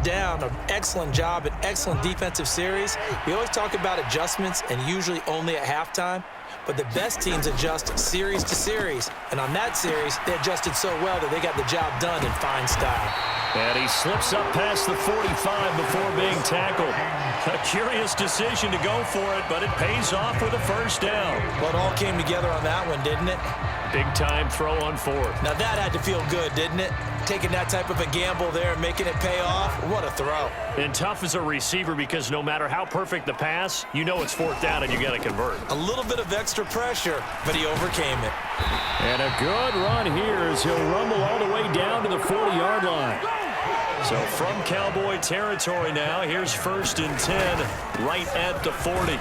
down. An excellent job, an excellent defensive series. We always talk about adjustments and usually only at halftime. But the best teams adjust series to series. And on that series, they adjusted so well that they got the job done in fine style. And he slips up past the 45 before being tackled. A curious decision to go for it, but it pays off with a first down. Well, it all came together on that one, didn't it? Big-time throw on fourth. Now that had to feel good, didn't it? Taking that type of a gamble there and making it pay off. What a throw. And tough as a receiver because no matter how perfect the pass, you know it's fourth down and you got to convert. A little bit of extra pressure, but he overcame it. And a good run here as he'll rumble all the way down to the 40-yard line. So from Cowboy territory now, here's 1st and 10 right at the 40.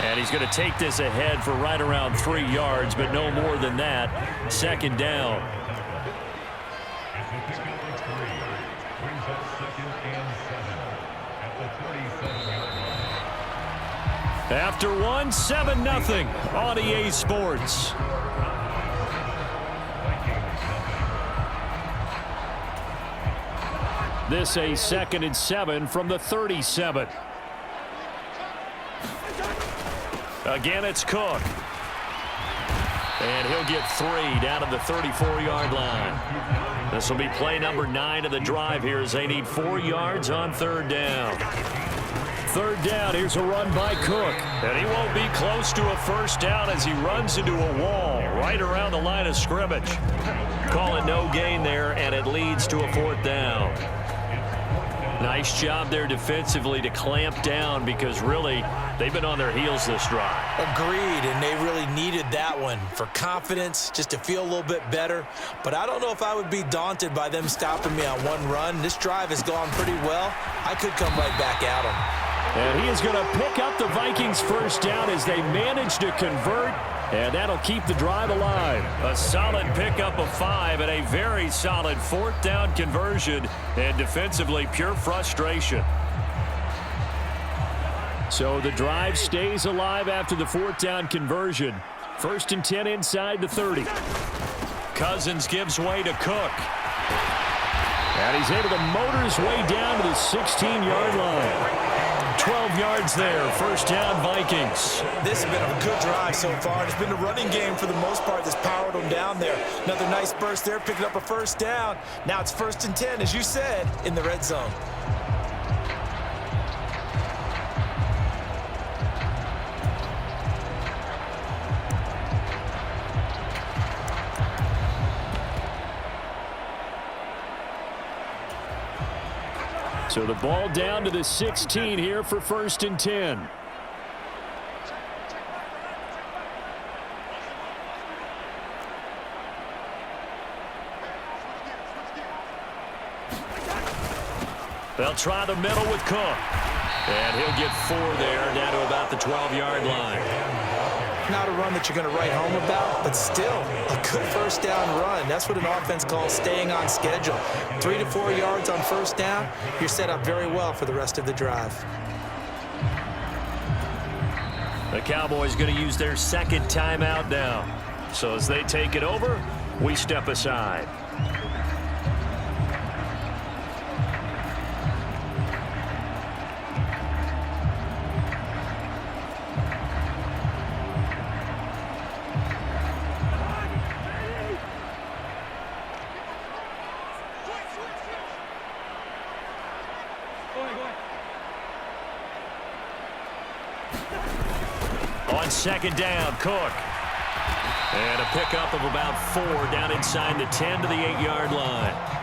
And he's going to take this ahead for right around 3 yards, but no more than that. 2nd down. After one, 7-0 on EA Sports. This a 2nd and 7 from the 37. Again, it's Cook. And he'll get 3 down to the 34-yard line. This will be play number 9 of the drive here as they need 4 yards on 3rd down. 3rd down, here's a run by Cook. And he won't be close to a first down as he runs into a wall right around the line of scrimmage. Call it no gain there, and it leads to a 4th down. Nice job there defensively to clamp down because really they've been on their heels this drive. Agreed, and they really needed that one for confidence, just to feel a little bit better. But I don't know if I would be daunted by them stopping me on one run. This drive has gone pretty well. I could come right back at them. And he is going to pick up the Vikings' first down as they manage to convert. And that'll keep the drive alive. A solid pickup of 5 and a very solid 4th down conversion. And defensively, pure frustration. So the drive stays alive after the 4th down conversion. 1st and 10 inside the 30. Cousins gives way to Cook. And he's able to motor his way down to the 16-yard line. 12 yards there, 1st down Vikings. This has been a good drive so far. It's been a running game for the most part that's powered them down there. Another nice burst there, picking up a 1st down. Now it's 1st and 10, as you said, in the red zone. So the ball down to the 16 here for 1st and 10. They'll try the middle with Cook. And he'll get 4 there, down to about the 12-yard line. Not a run that you're going to write home about, but still a good 1st down run. That's what an offense calls staying on schedule. 3 to 4 yards on 1st down, you're set up very well for the rest of the drive. The Cowboys going to use their 2nd timeout now. So as they take it over, we step aside. On 2nd down, Cook. And a pickup of about 4 down inside the 10 to the 8-yard line.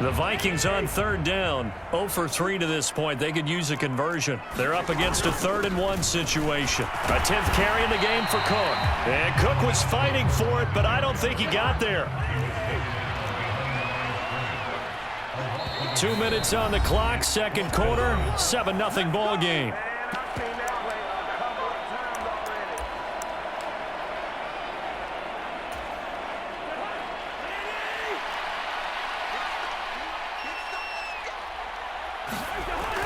The Vikings on 3rd down, 0 for 3 to this point. They could use a conversion. They're up against a 3rd and 1 situation. A 10th carry in the game for Cook. And Cook was fighting for it, but I don't think he got there. 2 minutes on the clock, second quarter, 7-0 ball game.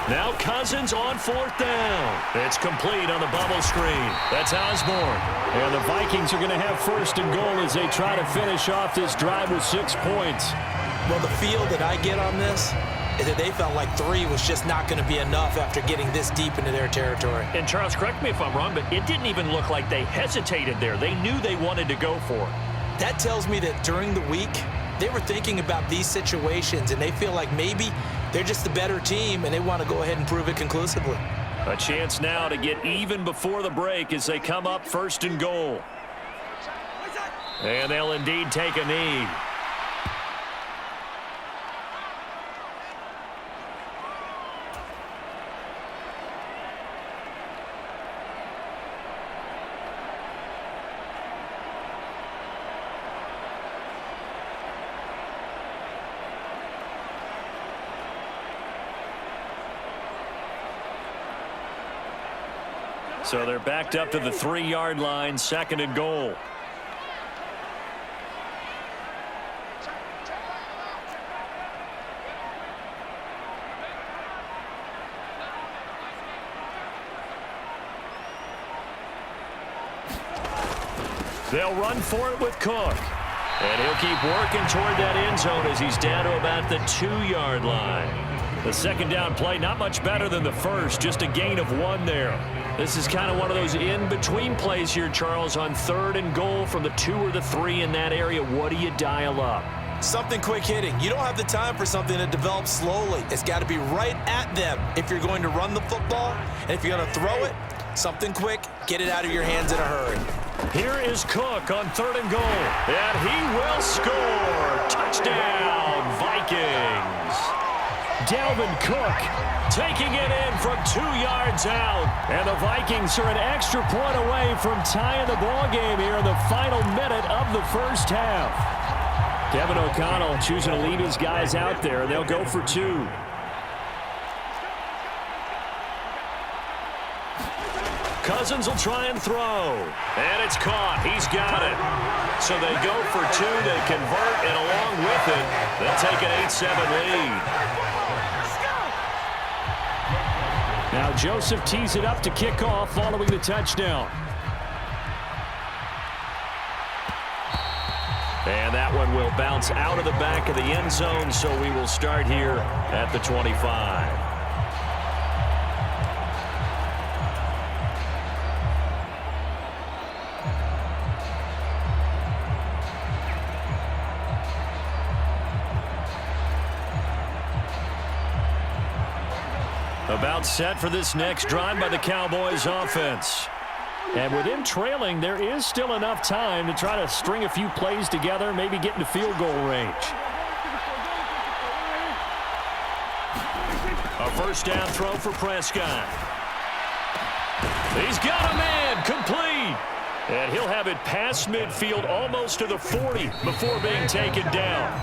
Now Cousins on fourth down. It's complete on the bubble screen. That's Osborne. And the Vikings are going to have first and goal as they try to finish off this drive with 6 points. Well, the feel that I get on this is that they felt like 3 was just not going to be enough after getting this deep into their territory. And Charles, correct me if I'm wrong, but it didn't even look like they hesitated there. They knew they wanted to go for it. That tells me that during the week, they were thinking about these situations, and they feel like maybe they're just the better team, and they want to go ahead and prove it conclusively. A chance now to get even before the break as they come up first and goal. And they'll indeed take a knee. So they're backed up to the 3-yard line, second and goal. They'll run for it with Cook. And he'll keep working toward that end zone as he's down to about the 2-yard line. The second down play, not much better than the first, just a gain of 1 there. This is kind of one of those in-between plays here, Charles, on third and goal from the 2 or the 3 in that area. What do you dial up? Something quick hitting. You don't have the time for something that develops slowly. It's got to be right at them if you're going to run the football. And if you're going to throw it, something quick, get it out of your hands in a hurry. Here is Cook on third and goal. And he will score. Touchdown, Vikings. Dalvin Cook taking it in from 2 yards out. And the Vikings are an extra point away from tying the ball game here in the final minute of the first half. Kevin O'Connell choosing to lead his guys out there. They'll go for 2. Cousins will try and throw. And it's caught. He's got it. So they go for 2. They convert, and along with it, they'll take an 8-7 lead. Now Joseph tees it up to kick off following the touchdown. And that one will bounce out of the back of the end zone, so we will start here at the 25. About set for this next drive by the Cowboys offense. And with them trailing, there is still enough time to try to string a few plays together, maybe get into field goal range. A first down throw for Prescott. He's got a man, complete. And he'll have it past midfield almost to the 40 before being taken down.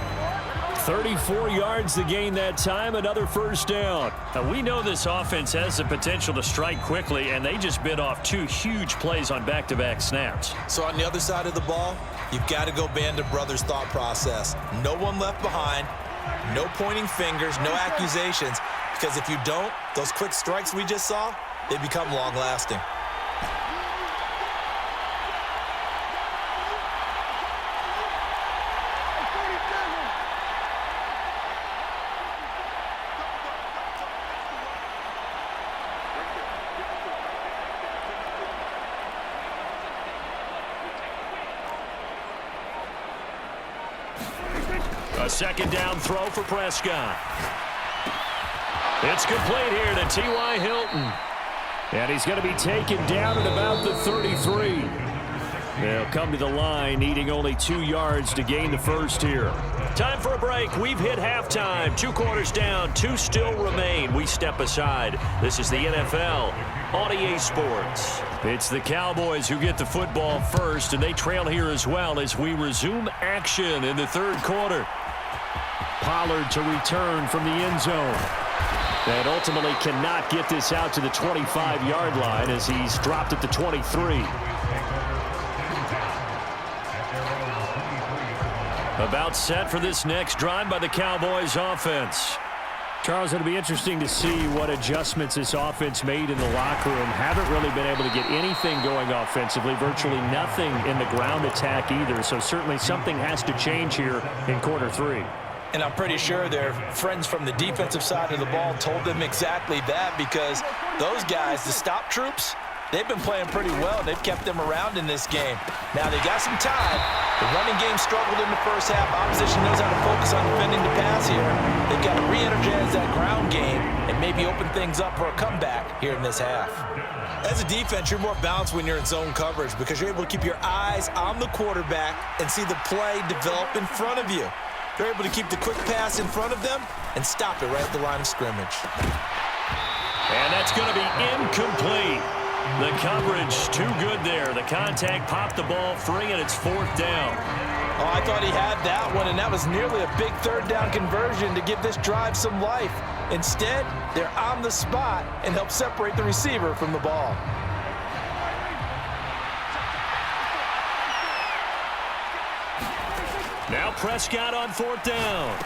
34 yards to gain that time, another first down. Now, we know this offense has the potential to strike quickly, and they just bit off 2 huge plays on back-to-back snaps. So on the other side of the ball, you've got to go Band of Brothers thought process. No one left behind, no pointing fingers, no accusations, because if you don't, those quick strikes we just saw, they become long-lasting. A second down throw for Prescott. It's complete here to T.Y. Hilton. And he's going to be taken down at about the 33. They'll come to the line, needing only 2 yards to gain the first here. Time for a break. We've hit halftime. 2 quarters down, 2 still remain. We step aside. This is the NFL on EA Sports. It's the Cowboys who get the football first, and they trail here as well as we resume action in the third quarter. Pollard to return from the end zone. And ultimately cannot get this out to the 25-yard line as he's dropped at the 23. About set for this next drive by the Cowboys offense. Charles, it'll be interesting to see what adjustments this offense made in the locker room. Haven't really been able to get anything going offensively, virtually nothing in the ground attack either. So certainly something has to change here in quarter three. And I'm pretty sure their friends from the defensive side of the ball told them exactly that, because those guys, the stop troops, they've been playing pretty well. They've kept them around in this game. Now, they got some time. The running game struggled in the first half. Opposition knows how to focus on defending the pass here. They've got to re-energize that ground game and maybe open things up for a comeback here in this half. As a defense, you're more balanced when you're in zone coverage because you're able to keep your eyes on the quarterback and see the play develop in front of you. They're able to keep the quick pass in front of them and stop it right at the line of scrimmage. And that's going to be incomplete. The coverage too good there. The contact popped the ball free, and it's fourth down. Oh, I thought he had that one, and that was nearly a big third down conversion to give this drive some life. Instead, they're on the spot and help separate the receiver from the ball. Now Prescott on fourth down.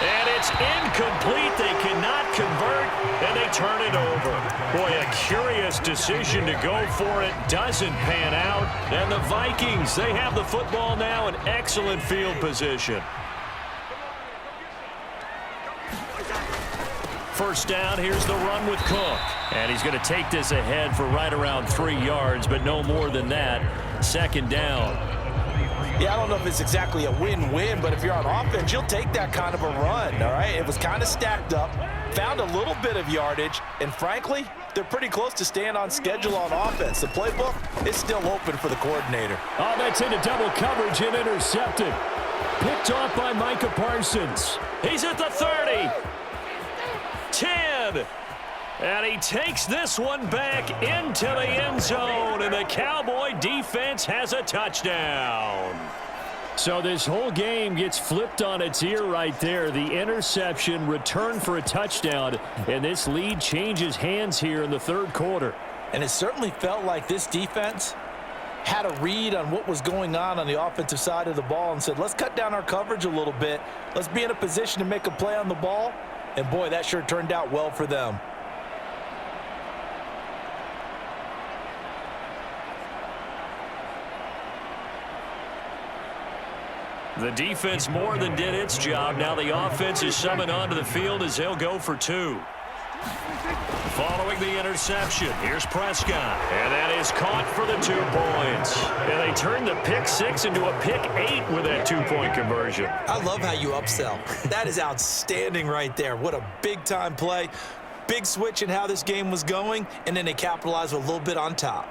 And it's incomplete. They cannot convert, and they turn it over. Boy, a curious decision to go for it. Doesn't pan out. And the Vikings, they have the football now in excellent field position. First down, here's the run with Cook. And he's going to take this ahead for right around 3 yards, but no more than that. Second down. Yeah, I don't know if it's exactly a win-win, but if you're on offense, you'll take that kind of a run, all right? It was kind of stacked up, found a little bit of yardage, and frankly, they're pretty close to staying on schedule on offense. The playbook is still open for the coordinator. Oh, that's into double coverage and intercepted. Picked off by Micah Parsons. He's at the 30. 10. And he takes this one back into the end zone, and the Cowboy defense has a touchdown. So this whole game gets flipped on its ear right there. The interception, return for a touchdown, and this lead changes hands here in the third quarter. And it certainly felt like this defense had a read on what was going on the offensive side of the ball and said, let's cut down our coverage a little bit. Let's be in a position to make a play on the ball. And boy, that sure turned out well for them. The defense more than did its job. Now the offense is summoned onto the field as they'll go for 2. Following the interception, here's Prescott. And that is caught for the 2 points. And they turn the pick 6 into a pick 8 with that 2-point conversion. I love how you upsell. That is outstanding right there. What a big-time play. Big switch in how this game was going, and then they capitalized with a little bit on top.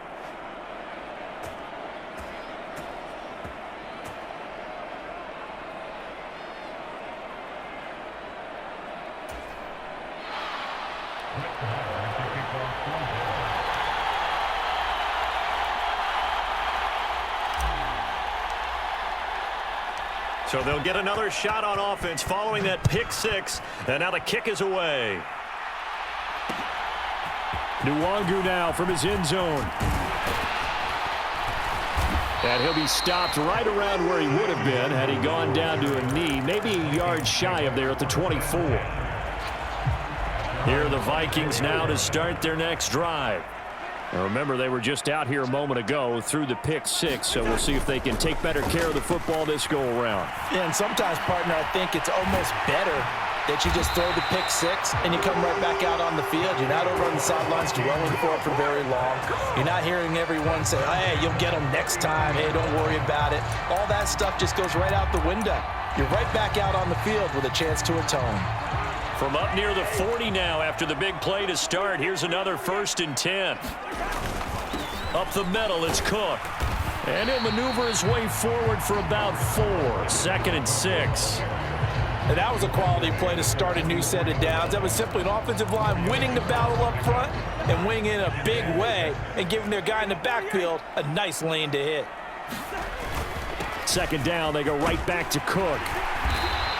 So they'll get another shot on offense following that pick 6, and now the kick is away. Nwangu now from his end zone. And he'll be stopped right around where he would have been had he gone down to a knee, maybe a yard shy of there at the 24. Here are the Vikings now to start their next drive. Now remember, they were just out here a moment ago through the pick 6, so we'll see if they can take better care of the football this go-around. Yeah, and sometimes, partner, I think it's almost better that you just throw the pick 6 and you come right back out on the field. You're not over on the sidelines dwelling for it for very long. You're not hearing everyone say, hey, you'll get them next time. Hey, don't worry about it. All that stuff just goes right out the window. You're right back out on the field with a chance to atone. From up near the 40 now after the big play to start, here's another 1st and 10. Up the middle, it's Cook. And he'll maneuver his way forward for about 4. 2nd and 6. And that was a quality play to start a new set of downs. That was simply an offensive line winning the battle up front and winning in a big way and giving their guy in the backfield a nice lane to hit. 2nd down, they go right back to Cook.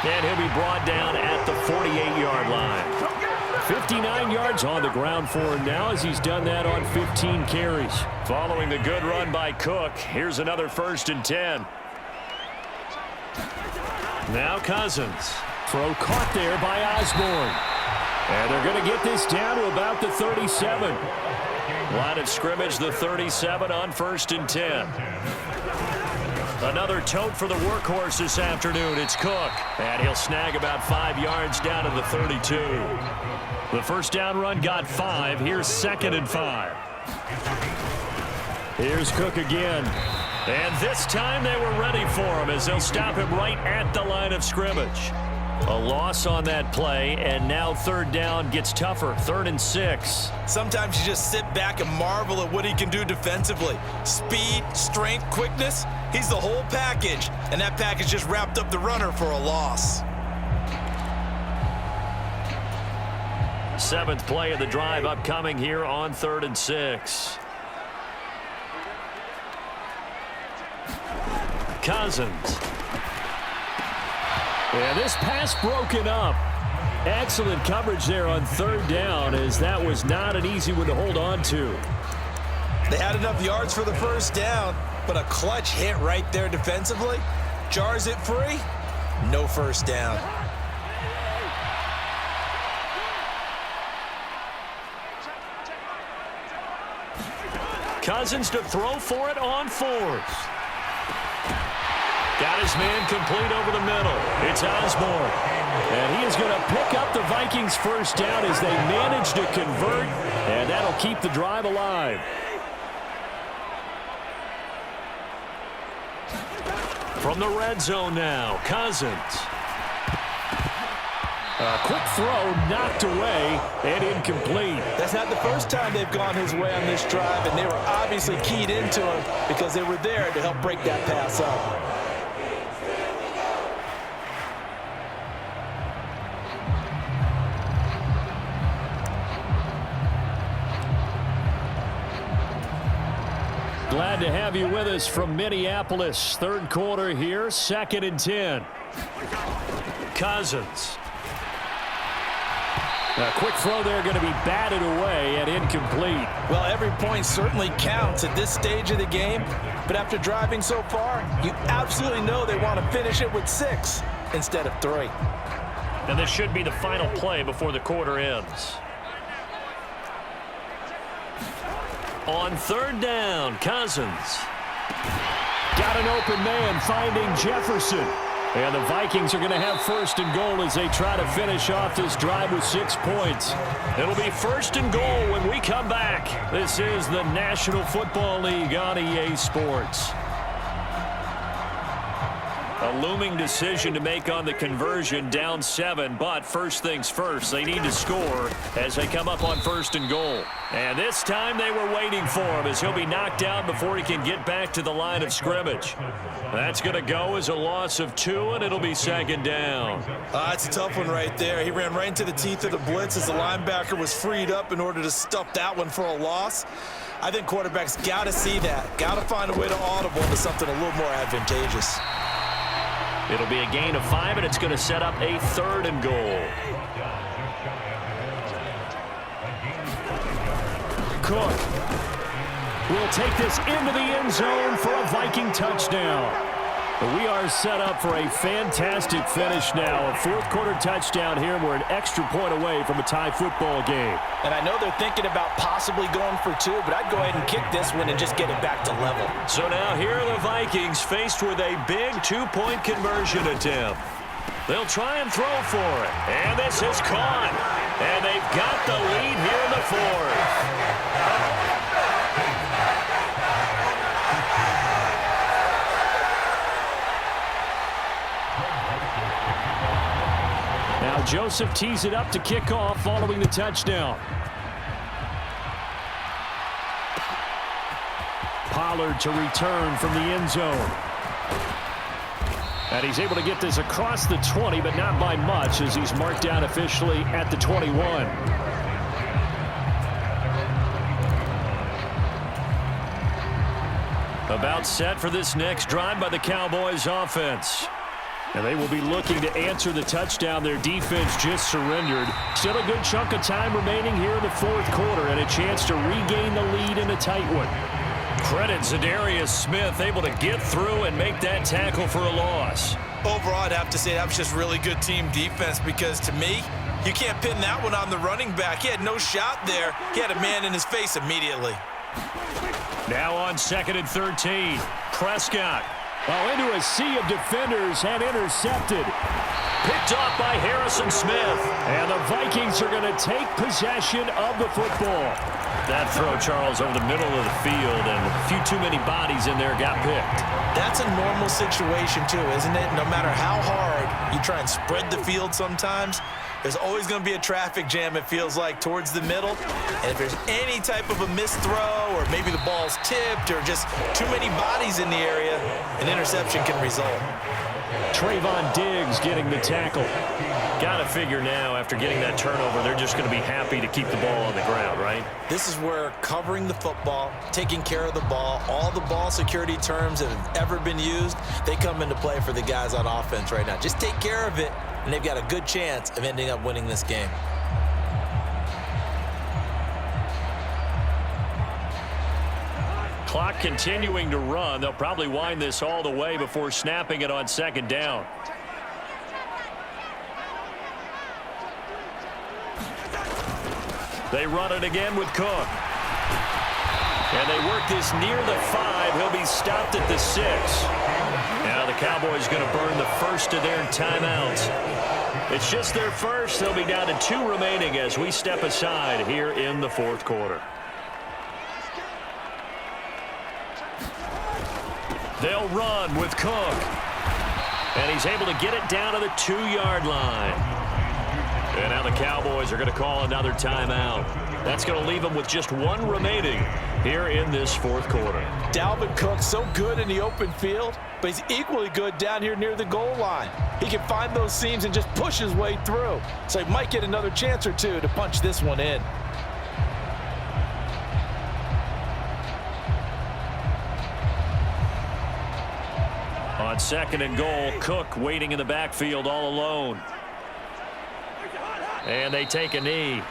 And he'll be brought down at the 48-yard line. 59 yards on the ground for him now as he's done that on 15 carries. Following the good run by Cook, here's another 1st and 10. Now Cousins. Throw caught there by Osborne. And they're going to get this down to about the 37. Line of scrimmage, the 37 on 1st and 10. Another tote for the workhorse this afternoon. It's Cook. And he'll snag about 5 yards down to the 32. The first down run got 5. Here's 2nd and 5. Here's Cook again. And this time they were ready for him as they'll stop him right at the line of scrimmage. A loss on that play, and now 3rd down gets tougher. 3rd and 6. Sometimes you just sit back and marvel at what he can do defensively. Speed, strength, quickness, he's the whole package. And that package just wrapped up the runner for a loss. 7th play of the drive upcoming here on 3rd and 6. Cousins. Yeah, this pass broken up. Excellent coverage there on 3rd down, as that was not an easy one to hold on to. They had enough yards for the 1st down, but a clutch hit right there defensively. Jars it free, no 1st down. Cousins to throw for it on 4th. Got his man complete over the middle. It's Osborne. And he is going to pick up the Vikings' 1st down as they manage to convert, and that'll keep the drive alive. From the red zone now, Cousins. A quick throw knocked away and incomplete. That's not the first time they've gone his way on this drive, and they were obviously keyed into him because they were there to help break that pass up. Glad to have you with us from Minneapolis. 3rd quarter here, 2nd and 10. Cousins. A quick throw there going to be batted away and incomplete. Well, every point certainly counts at this stage of the game, but after driving so far, you absolutely know they want to finish it with 6 instead of 3. And this should be the final play before the quarter ends. On 3rd down, Cousins. Got an open man finding Jefferson. And the Vikings are going to have 1st and goal as they try to finish off this drive with 6 points. It'll be 1st and goal when we come back. This is the National Football League on EA Sports. A looming decision to make on the conversion, down 7, but first things first, they need to score as they come up on 1st and goal. And this time they were waiting for him as he'll be knocked down before he can get back to the line of scrimmage. That's going to go as a loss of 2, and it'll be 2nd down. That's a tough one right there. He ran right into the teeth of the blitz as the linebacker was freed up in order to stuff that one for a loss. I think quarterbacks got to see that. Got to find a way to audible into something a little more advantageous. It'll be a gain of 5, and it's going to set up a 3rd and goal. Cook will take this into the end zone for a Viking touchdown. We are set up for a fantastic finish now. A 4th quarter touchdown here, and we're an extra point away from a tie football game. And I know they're thinking about possibly going for 2, but I'd go ahead and kick this one and just get it back to level. So now here are the Vikings faced with a big 2-point conversion attempt. They'll try and throw for it. And this is caught. And they've got the lead here in the 4th. Now Joseph tees it up to kick off following the touchdown. Pollard to return from the end zone. And he's able to get this across the 20, but not by much as he's marked down officially at the 21. About set for this next drive by the Cowboys offense. And they will be looking to answer the touchdown their defense just surrendered. Still a good chunk of time remaining here in the fourth quarter and a chance to regain the lead in a tight one. Credit Zadarius Smith, able to get through and make that tackle for a loss. Overall, I'd have to say that was just really good team defense because to me, you can't pin that one on the running back. He had no shot there. He had a man in his face immediately. Now on 2nd and 13, Prescott. Into a sea of defenders and intercepted. Picked off by Harrison Smith. And the Vikings are going to take possession of the football. That throw, Charles, over the middle of the field, and a few too many bodies in there got picked. That's a normal situation, too, isn't it? No matter how hard you try and spread the field sometimes, there's always going to be a traffic jam, it feels like, towards the middle. And if there's any type of a missed throw or maybe the ball's tipped or just too many bodies in the area, an interception can result. Trayvon Diggs getting the tackle. Got to figure now, after getting that turnover, they're just going to be happy to keep the ball on the ground, right? This is where covering the football, taking care of the ball, all the ball security terms that have ever been used, they come into play for the guys on offense right now. Just take care of it, and they've got a good chance of ending up winning this game. Clock continuing to run. They'll probably wind this all the way before snapping it on 2nd down. They run it again with Cook. And they work this near the 5. He'll be stopped at the 6. Now the Cowboys going to burn the first of their timeouts. It's just their first. They'll be down to 2 remaining as we step aside here in the fourth quarter. They'll run with Cook. And he's able to get it down to the 2-yard line. And now the Cowboys are going to call another timeout. That's going to leave them with just 1 remaining here in this fourth quarter. Dalvin Cook, so good in the open field, but he's equally good down here near the goal line. He can find those seams and just push his way through. So he might get another chance or two to punch this one in. On 2nd and goal, Cook waiting in the backfield all alone. And they take a knee.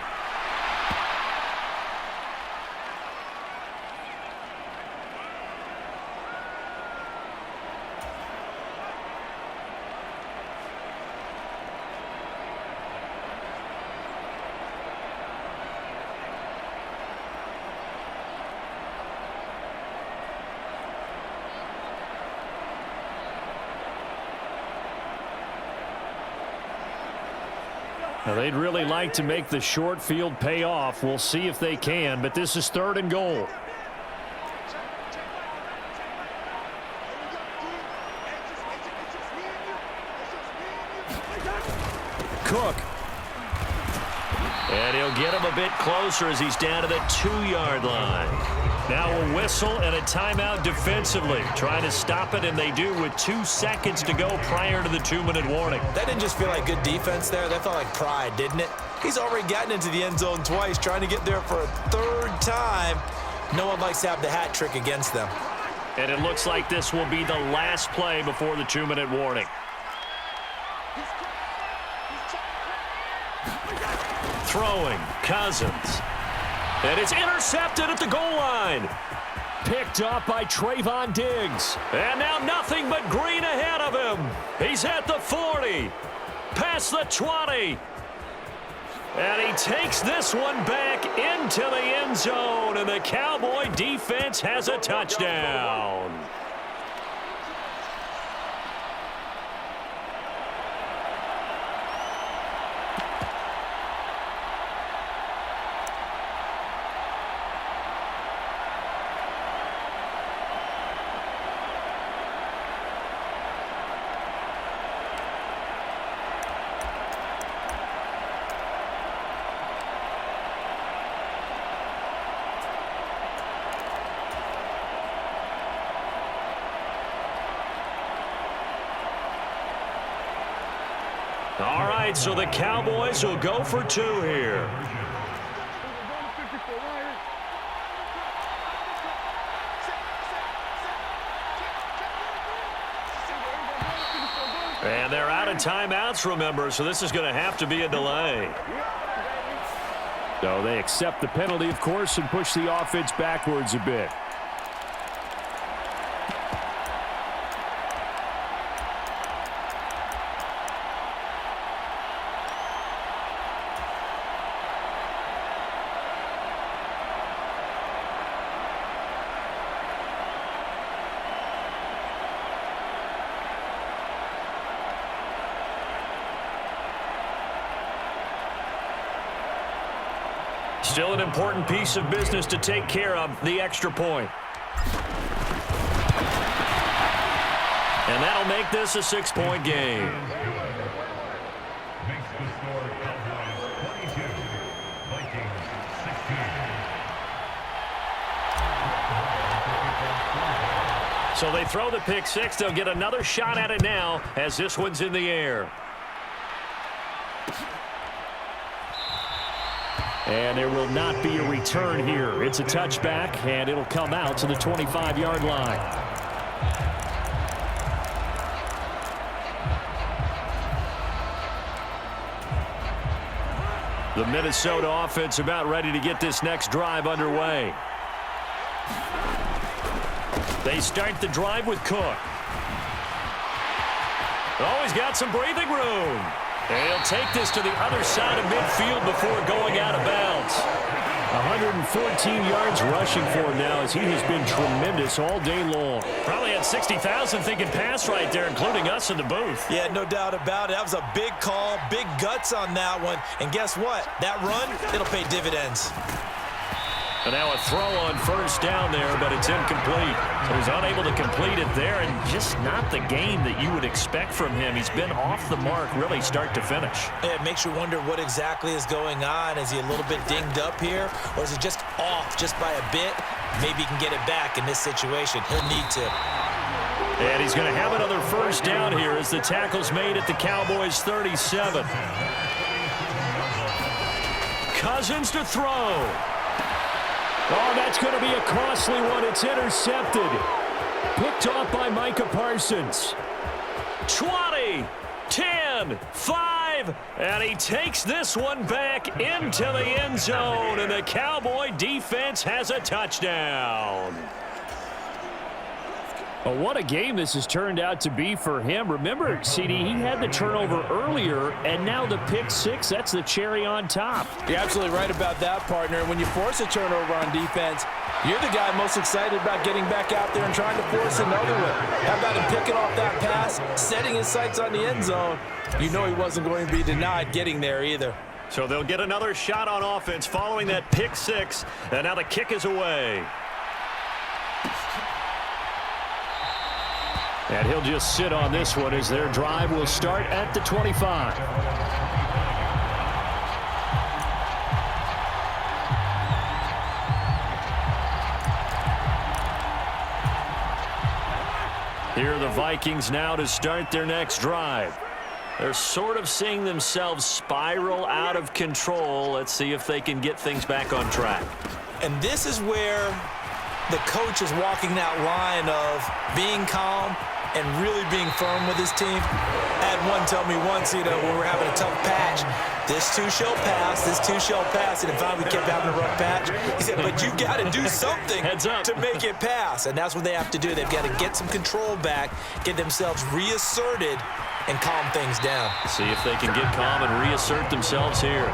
Now, they'd really like to make the short field pay off. We'll see if they can, but this is 3rd and goal. Cook. And he'll get him a bit closer as he's down to the 2-yard line. Now a whistle and a timeout defensively. Trying to stop it, and they do with 2 seconds to go prior to the 2-minute warning. That didn't just feel like good defense there. That felt like pride, didn't it? He's already gotten into the end zone twice, trying to get there for a 3rd time. No one likes to have the hat trick against them. And it looks like this will be the last play before the 2-minute warning. Throwing, Cousins. And it's intercepted at the goal line. Picked up by Trayvon Diggs. And now nothing but green ahead of him. He's at the 40. Past the 20. And he takes this one back into the end zone. And the Cowboy defense has a touchdown. All right, so the Cowboys will go for 2 here. And they're out of timeouts, remember, so this is going to have to be a delay. So they accept the penalty, of course, and push the offense backwards a bit. Still an important piece of business to take care of, the extra point. And that'll make this a 6-point game. Makes the score Cowboys 22, Vikings 16. So they throw the pick six. They'll get another shot at it now as this one's in the air. And there will not be a return here. It's a touchback, and it'll come out to the 25-yard line. The Minnesota offense about ready to get this next drive underway. They start the drive with Cook. Oh, he's got some breathing room. And he'll take this to the other side of midfield before going out of bounds. 114 yards rushing for him now as he has been tremendous all day long. Probably had 60,000 thinking pass right there, including us in the booth. Yeah, no doubt about it. That was a big call, big guts on that one. And guess what? That run, it'll pay dividends. And now a throw on first down there, but it's incomplete. So he's unable to complete it there, and just not the game that you would expect from him. He's been off the mark really start to finish. Yeah, it makes you wonder what exactly is going on. Is he a little bit dinged up here, or is he just off just by a bit? Maybe he can get it back in this situation. He'll need to. And he's going to have another first down here as the tackle's made at the Cowboys 37. Cousins to throw. Oh, that's going to be a costly one. It's intercepted. Picked off by Micah Parsons. 20, 10, 5, and he takes this one back into the end zone, and the Cowboy defense has a touchdown. Oh, what a game this has turned out to be for him. Remember, CD, he had the turnover earlier, and now the pick six, that's the cherry on top. You're absolutely right about that, partner. When you force a turnover on defense, you're the guy most excited about getting back out there and trying to force another one. How about him picking off that pass, setting his sights on the end zone? You know he wasn't going to be denied getting there either. So they'll get another shot on offense following that pick six, and now the kick is away. And he'll just sit on this one as their drive will start at the 25. Here are the Vikings now to start their next drive. They're sort of seeing themselves spiral out of control. Let's see if they can get things back on track. And this is where the coach is walking that line of being calm and really being firm with his team. I had one tell me once, when we're having a tough patch, this too shall pass, this too shall pass, and finally we kept having a rough patch. He said, but you got to do something to make it pass, and that's what they have to do. They've got to get some control back, get themselves reasserted, and calm things down. See if they can get calm and reassert themselves here.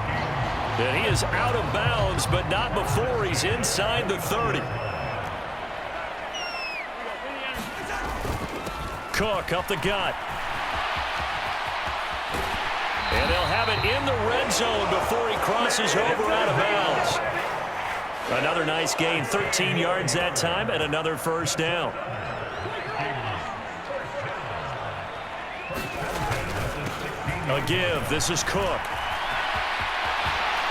And he is out of bounds, but not before he's inside the 30. Cook up the gut. And they'll have it in the red zone before he crosses over out of bounds. Another nice gain, 13 yards that time, and another first down. A give, this is Cook.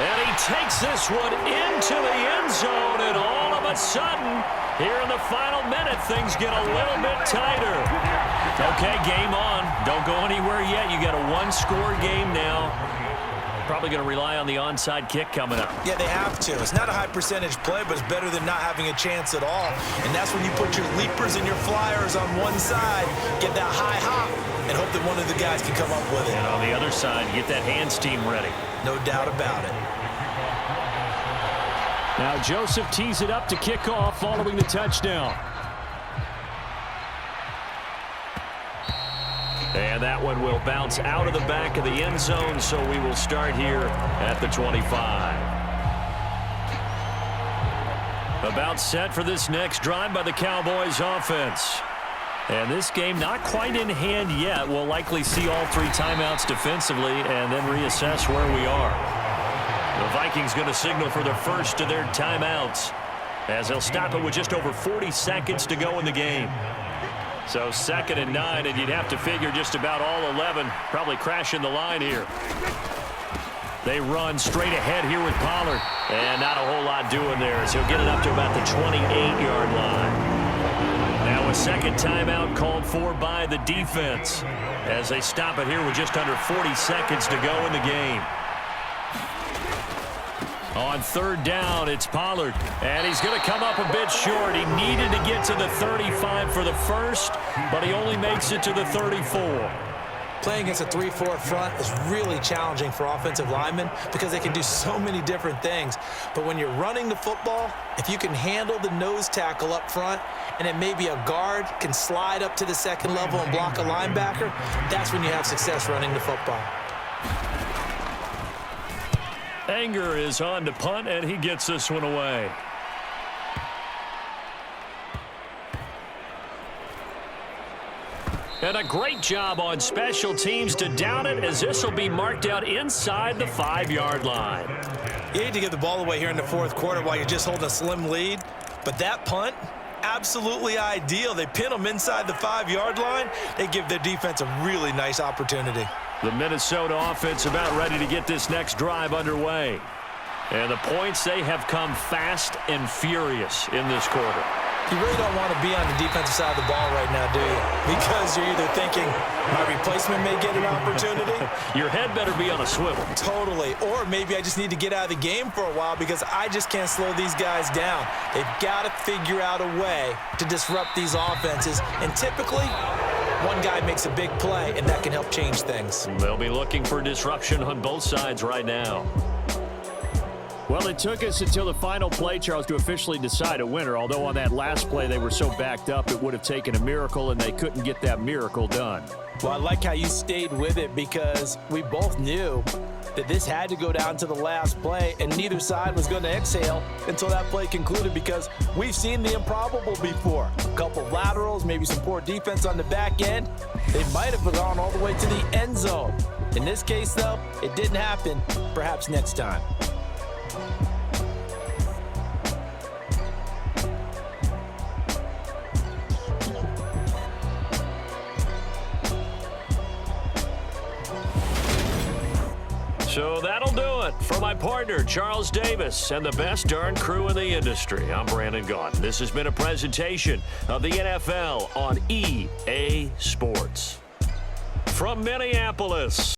And he takes this one into the end zone, and all of a sudden, here in the final minute, things get a little bit tighter. Okay, game on. Don't go anywhere yet. You got a one-score game now. Probably going to rely on the onside kick coming up. Yeah, they have to. It's not a high-percentage play, but it's better than not having a chance at all. And that's when you put your leapers and your flyers on one side, get that high hop, and hope that one of the guys can come up with it. And on the other side, get that hands team ready. No doubt about it. Now Joseph tees it up to kick off following the touchdown. And that one will bounce out of the back of the end zone, so we will start here at the 25. About set for this next drive by the Cowboys offense. And this game not quite in hand yet. We'll likely see all 3 timeouts defensively and then reassess where we are. The Vikings going to signal for the first of their timeouts as they'll stop it with just over 40 seconds to go in the game. So 2nd and 9, and you'd have to figure just about all 11 probably crashing the line here. They run straight ahead here with Pollard. And not a whole lot doing there as he'll get it up to about the 28-yard line. Now a second timeout called for by the defense as they stop it here with just under 40 seconds to go in the game. On 3rd down, it's Pollard. And he's going to come up a bit short. He needed to get to the 35 for the first, but he only makes it to the 34. Playing against a 3-4 front is really challenging for offensive linemen because they can do so many different things. But when you're running the football, if you can handle the nose tackle up front and then maybe a guard can slide up to the 2nd level and block a linebacker, that's when you have success running the football. Anger is on to punt, and he gets this one away. And a great job on special teams to down it as this will be marked out inside the 5-yard line. You hate to give the ball away here in the 4th quarter while you're just holding a slim lead, but that punt, absolutely ideal. They pin them inside the 5-yard line. They give their defense a really nice opportunity. The Minnesota offense about ready to get this next drive underway. And the points, they have come fast and furious in this quarter. You really don't want to be on the defensive side of the ball right now, do you? Because you're either thinking, my replacement may get an opportunity. Your head better be on a swivel. Totally. Or maybe I just need to get out of the game for a while because I just can't slow these guys down. They've got to figure out a way to disrupt these offenses. And typically, one guy makes a big play, and that can help change things. They'll be looking for disruption on both sides right now. Well, it took us until the final play, Charles, to officially decide a winner. Although on that last play they were so backed up it would have taken a miracle, and they couldn't get that miracle done. Well, I like how you stayed with it because we both knew that this had to go down to the last play, and neither side was going to exhale until that play concluded because we've seen the improbable before. A couple laterals, maybe some poor defense on the back end. They might have gone all the way to the end zone. In this case, though, it didn't happen. Perhaps next time. So that'll do it for my partner, Charles Davis, and the best darn crew in the industry. I'm Brandon Gaudin. This has been a presentation of the NFL on EA Sports. From Minneapolis.